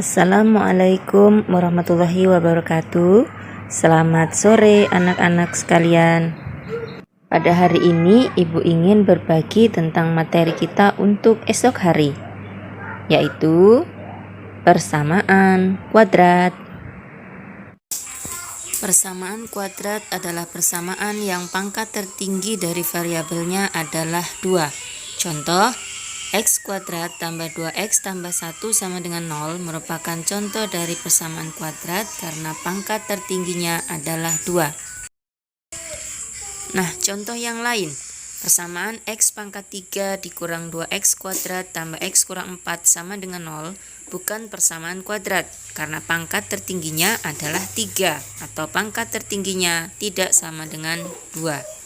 Assalamualaikum warahmatullahi wabarakatuh. Selamat sore anak-anak sekalian. Pada hari ini Ibu ingin berbagi tentang materi kita untuk esok hari, yaitu persamaan kuadrat. Persamaan kuadrat adalah persamaan yang pangkat tertinggi dari variabelnya adalah 2. Contoh, x kuadrat tambah 2x tambah 1 sama dengan 0 merupakan contoh dari persamaan kuadrat karena pangkat tertingginya adalah 2. Nah, contoh yang lain, persamaan x pangkat 3 dikurang 2x kuadrat tambah x kurang 4 sama dengan 0 bukan persamaan kuadrat karena pangkat tertingginya adalah 3 atau pangkat tertingginya tidak sama dengan 2.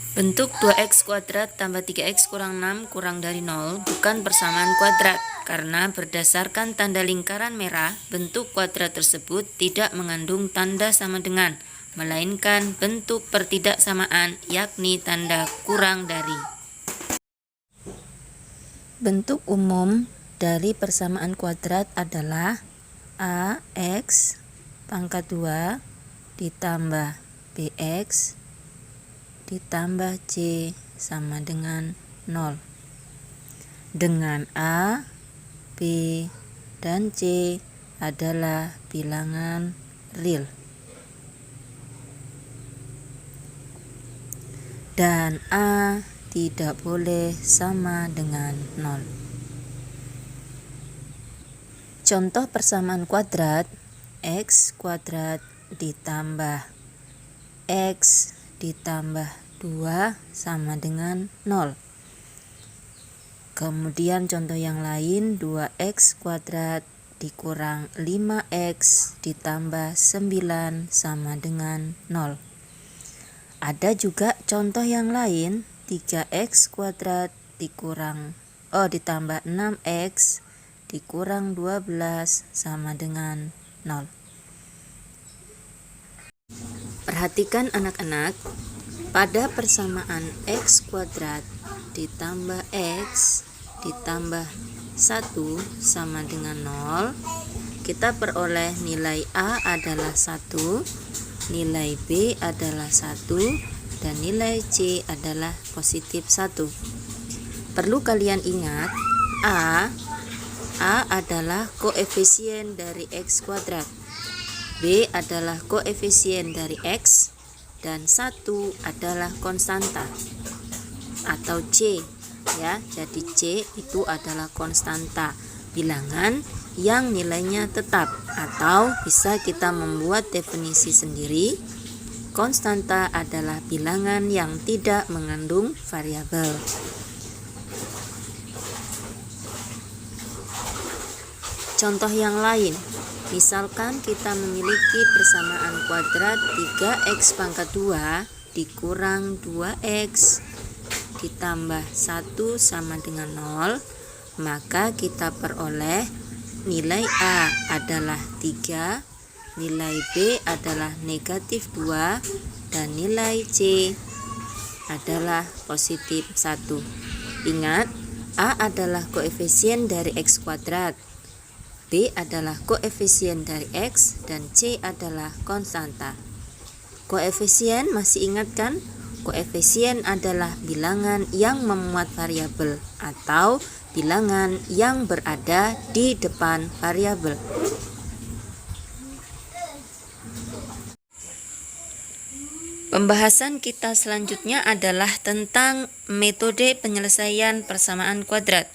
Bentuk 2x kuadrat tambah 3x kurang 6 kurang dari 0 bukan persamaan kuadrat karena berdasarkan tanda lingkaran merah, bentuk kuadrat tersebut tidak mengandung tanda sama dengan, melainkan bentuk pertidaksamaan yakni tanda kurang dari. Bentuk umum dari persamaan kuadrat adalah ax pangkat 2 ditambah bx ditambah c sama dengan 0. Dengan a, b, dan c adalah bilangan real. Dan a tidak boleh sama dengan 0. Contoh persamaan kuadrat, x kuadrat ditambah x ditambah 2 sama dengan 0. Kemudian contoh yang lain, 2x kuadrat dikurang 5x ditambah 9 sama dengan 0. Ada juga contoh yang lain, 3x kuadrat ditambah 6x dikurang 12 sama dengan 0. Perhatikan anak-anak, pada persamaan x kuadrat ditambah x ditambah 1 sama dengan 0, kita peroleh nilai a adalah 1, nilai b adalah 1, dan nilai c adalah positif 1. Perlu kalian ingat, a adalah koefisien dari x kuadrat, b adalah koefisien dari x, dan 1 adalah konstanta atau c ya. Jadi c itu adalah konstanta, bilangan yang nilainya tetap, atau bisa kita membuat definisi sendiri. Konstanta adalah bilangan yang tidak mengandung variabel. Contoh yang lain, misalkan kita memiliki persamaan kuadrat 3x pangkat 2 dikurang 2x ditambah 1 sama dengan 0, maka kita peroleh nilai a adalah 3, nilai b adalah negatif 2, dan nilai c adalah positif 1. Ingat, a adalah koefisien dari x kuadrat, b adalah koefisien dari x, dan c adalah konstanta. Koefisien masih ingat kan? Koefisien adalah bilangan yang memuat variabel atau bilangan yang berada di depan variabel. Pembahasan kita selanjutnya adalah tentang metode penyelesaian persamaan kuadrat.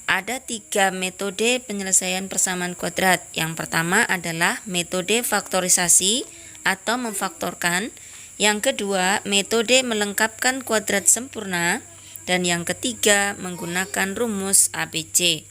Ada 3 metode penyelesaian persamaan kuadrat. Yang pertama adalah metode faktorisasi atau memfaktorkan. Yang kedua, metode melengkapkan kuadrat sempurna. Dan yang ketiga, menggunakan rumus ABC.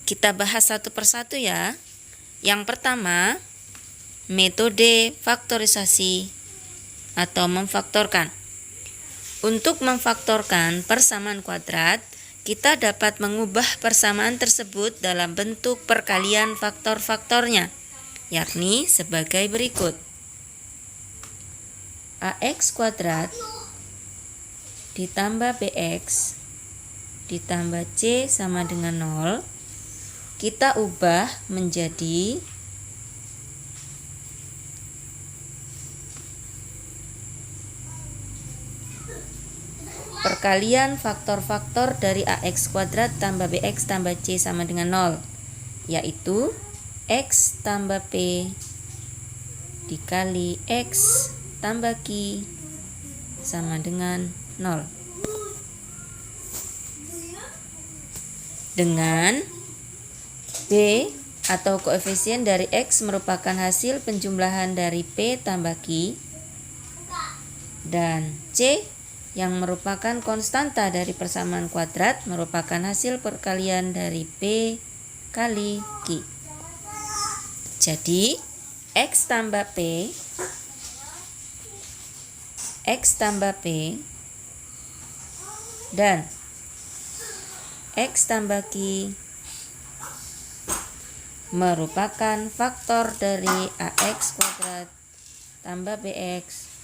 Kita bahas satu persatu ya. Yang pertama, metode faktorisasi atau memfaktorkan. Untuk memfaktorkan persamaan kuadrat, kita dapat mengubah persamaan tersebut dalam bentuk perkalian faktor-faktornya, yakni sebagai berikut. AX kuadrat ditambah BX ditambah C sama dengan 0, kita ubah menjadi perkalian faktor-faktor dari AX kuadrat tambah BX tambah C sama dengan 0, yaitu X tambah P dikali X tambah Q sama dengan 0. Dengan B atau koefisien dari X merupakan hasil penjumlahan dari P tambah Q, dan C yang merupakan konstanta dari persamaan kuadrat merupakan hasil perkalian dari P kali Q. Jadi X tambah P dan X tambah Q merupakan faktor dari AX kuadrat tambah BX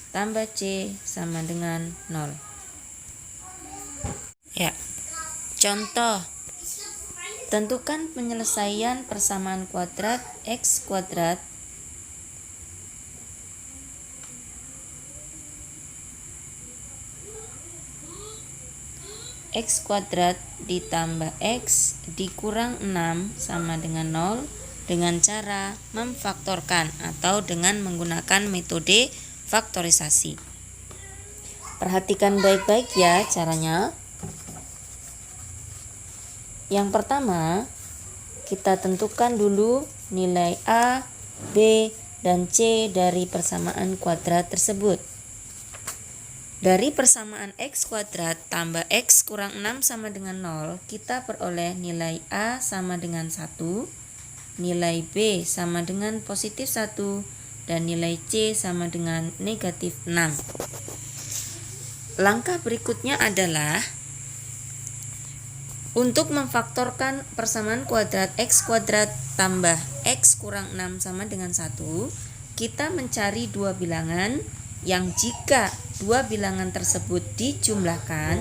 tambah C sama dengan 0. Ya, contoh. Tentukan penyelesaian persamaan kuadrat X kuadrat X kuadrat ditambah X dikurang 6 sama dengan 0 dengan cara memfaktorkan atau dengan menggunakan metode faktorisasi. Perhatikan baik-baik ya caranya. Yang pertama, kita tentukan dulu nilai A, B, dan C dari persamaan kuadrat tersebut. Dari persamaan X kuadrat tambah X kurang 6 sama dengan 0, kita peroleh nilai A sama dengan 1, nilai B sama dengan positif 1, dan nilai C sama dengan negatif 6. Langkah berikutnya adalah untuk memfaktorkan persamaan kuadrat X kuadrat tambah X kurang 6 sama dengan 1, kita mencari dua bilangan yang jika dua bilangan tersebut dijumlahkan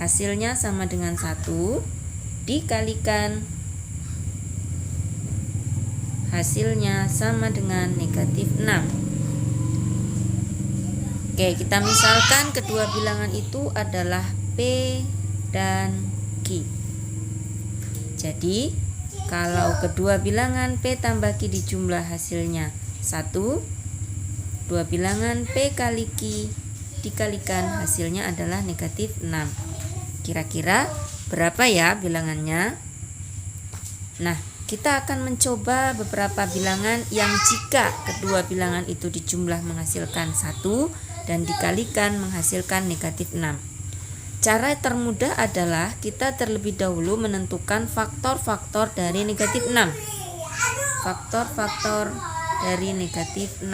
hasilnya sama dengan 1 dikalikan hasilnya sama dengan negatif 6. Oke, kita misalkan kedua bilangan itu adalah P dan Q. Jadi, kalau kedua bilangan P tambah Q dijumlah hasilnya 1, dua bilangan P kali Q dikalikan hasilnya adalah negatif 6. Kira-kira berapa ya bilangannya? Nah, kita akan mencoba beberapa bilangan yang jika kedua bilangan itu dijumlah menghasilkan 1 dan dikalikan menghasilkan negatif 6. Cara termudah adalah kita terlebih dahulu menentukan faktor-faktor dari negatif 6. Faktor-faktor dari negatif 6.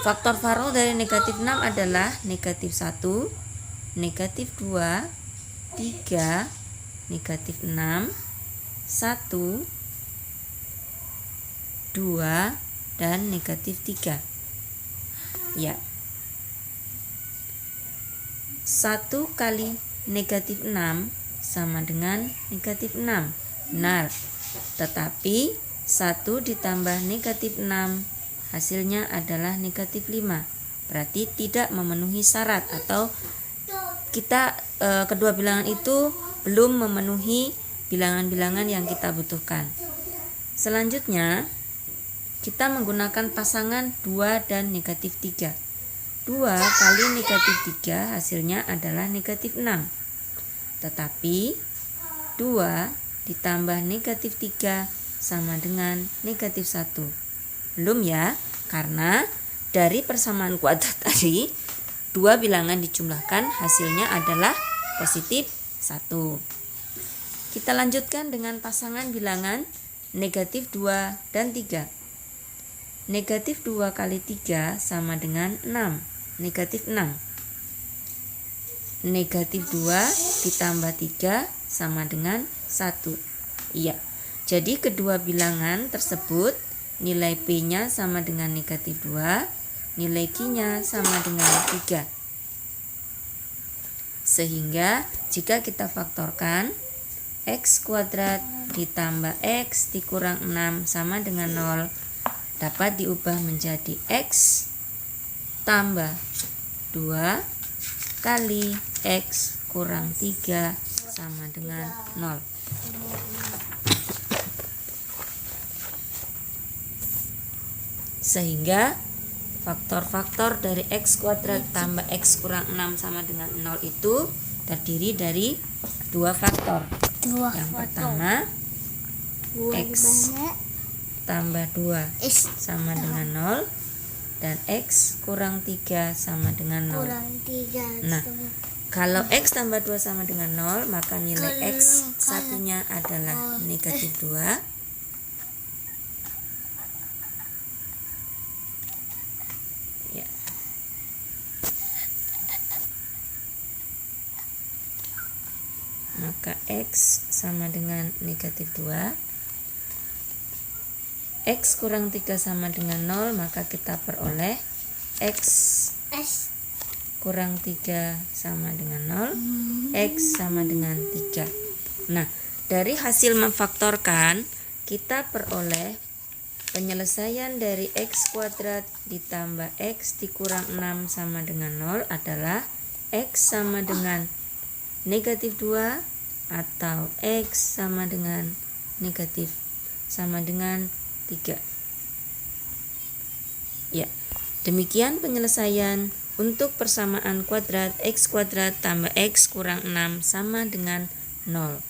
Faktor-faktor dari negatif 6 adalah negatif 1, negatif 2, 3, negatif 6, 1, 2, dan negatif 3. Ya. 1 kali negatif 6 sama dengan negatif 6. Benar. Tetapi 1 ditambah negatif 6 hasilnya adalah negatif 5. Berarti tidak memenuhi syarat atau kita kedua bilangan itu belum memenuhi bilangan-bilangan yang kita butuhkan. Selanjutnya kita menggunakan pasangan 2 dan negatif 3. 2 kali negatif 3 hasilnya adalah negatif 6. Tetapi 2 ditambah negatif 3 sama dengan negatif 1. Belum ya, karena dari persamaan kuadrat tadi, dua bilangan dijumlahkan hasilnya adalah positif 1. Kita lanjutkan dengan pasangan bilangan negatif 2 dan 3. Negatif 2 kali 3 sama dengan 6. Negatif 6. Negatif 2 ditambah 3 sama dengan 1. Iya. Jadi kedua bilangan tersebut nilai P-nya sama dengan negatif 2, nilai Q-nya sama dengan 3. Sehingga jika kita faktorkan, X kuadrat ditambah X dikurang 6 sama dengan 0 dapat diubah menjadi X tambah 2 kali X kurang 3 sama dengan 0. Sehingga faktor-faktor dari X kuadrat tambah X kurang 6 sama dengan 0 itu terdiri dari dua faktor. Yang pertama, X tambah 2 sama dengan 0 dan X kurang 3 sama dengan 0. Nah, kalau X tambah 2 sama dengan 0, maka nilai X satunya adalah negatif 2. Ya. Maka X sama dengan negatif 2. X kurang 3 sama dengan 0, maka kita peroleh X kurang 3 sama dengan 0, X sama dengan 3. Nah, dari hasil memfaktorkan, kita peroleh penyelesaian dari X kuadrat ditambah X dikurang 6 sama dengan 0 adalah X sama dengan negatif 2 atau X sama dengan negatif sama dengan 3. Ya, demikian penyelesaian untuk persamaan kuadrat X kuadrat tambah X kurang 6 sama dengan 0.